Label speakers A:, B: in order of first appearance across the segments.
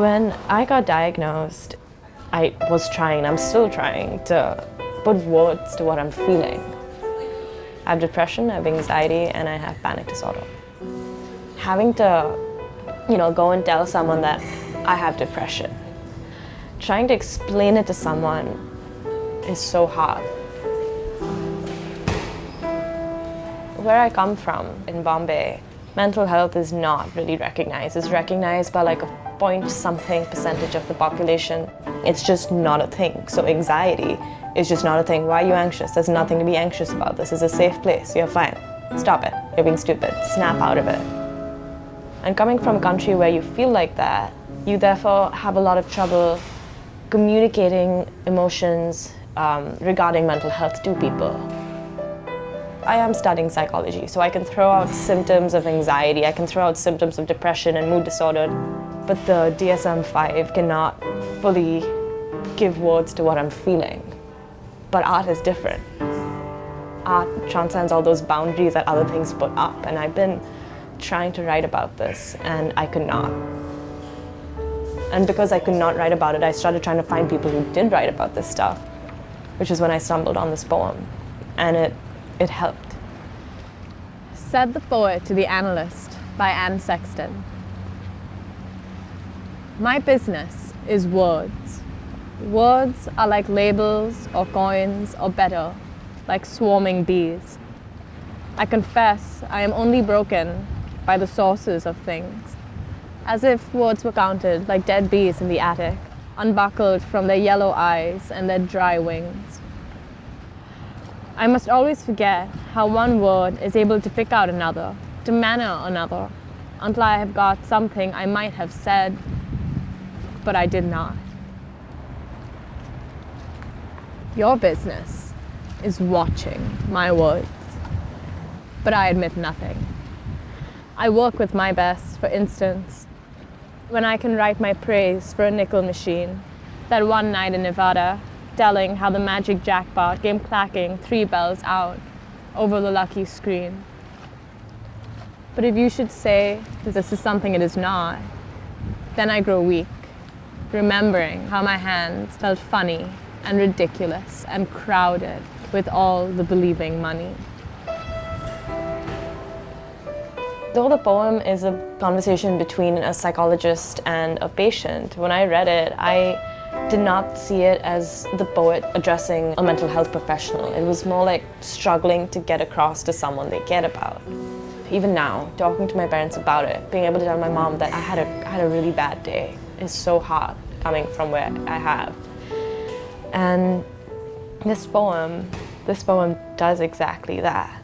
A: When I got diagnosed, I'm still trying to put words to what I'm feeling. I have depression, I have anxiety, and I have panic disorder. Having to, go and tell someone that I have depression, trying to explain it to someone is so hard. Where I come from, in Bombay, mental health is not really recognized. It's recognized by like a point-something percentage of the population. It's just not a thing. So anxiety is just not a thing. Why are you anxious? There's nothing to be anxious about. This is a safe place. You're fine. Stop it. You're being stupid. Snap out of it. And coming from a country where you feel like that, you therefore have a lot of trouble communicating emotions regarding mental health to people. I am studying psychology, so I can throw out symptoms of anxiety, I can throw out symptoms of depression and mood disorder, but the DSM-5 cannot fully give words to what I'm feeling. But art is different. Art transcends all those boundaries that other things put up, and I've been trying to write about this, and I could not. And because I could not write about it, I started trying to find people who did write about this stuff, which is when I stumbled on this poem, and it helped.
B: Said the poet to the Analyst by Anne Sexton. My business is words. Words are like labels or coins, or better, like swarming bees. I confess I am only broken by the sources of things, as if words were counted like dead bees in the attic, unbuckled from their yellow eyes and their dry wings. I must always forget how one word is able to pick out another, to manner another, until I have got something I might have said, but I did not. Your business is watching my words, but I admit nothing. I work with my best, for instance, when I can write my praise for a nickel machine, that one night in Nevada, telling how the magic jackpot came clacking 3 bells out over the lucky screen. But if you should say that this is something it is not, then I grow weak, remembering how my hands felt funny and ridiculous and crowded with all the believing money.
A: Though the poem is a conversation between a psychologist and a patient, when I read it, I did not see it as the poet addressing a mental health professional. It was more like struggling to get across to someone they cared about. Even now, talking to my parents about it, being able to tell my mom that I had a really bad day is so hard coming from where I have. And this poem does exactly that.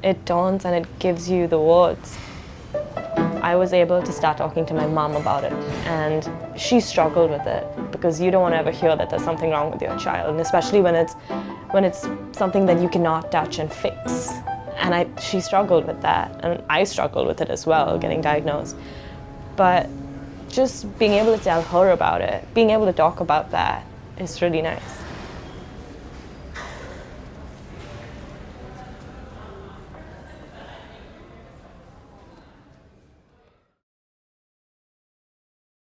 A: It turns and it gives you the words. I was able to start talking to my mom about it, and she struggled with it because you don't want to ever hear that there's something wrong with your child, and especially when it's something that you cannot touch and fix. And she struggled with that, and I struggled with it as well, getting diagnosed. But just being able to tell her about it, being able to talk about that is really nice.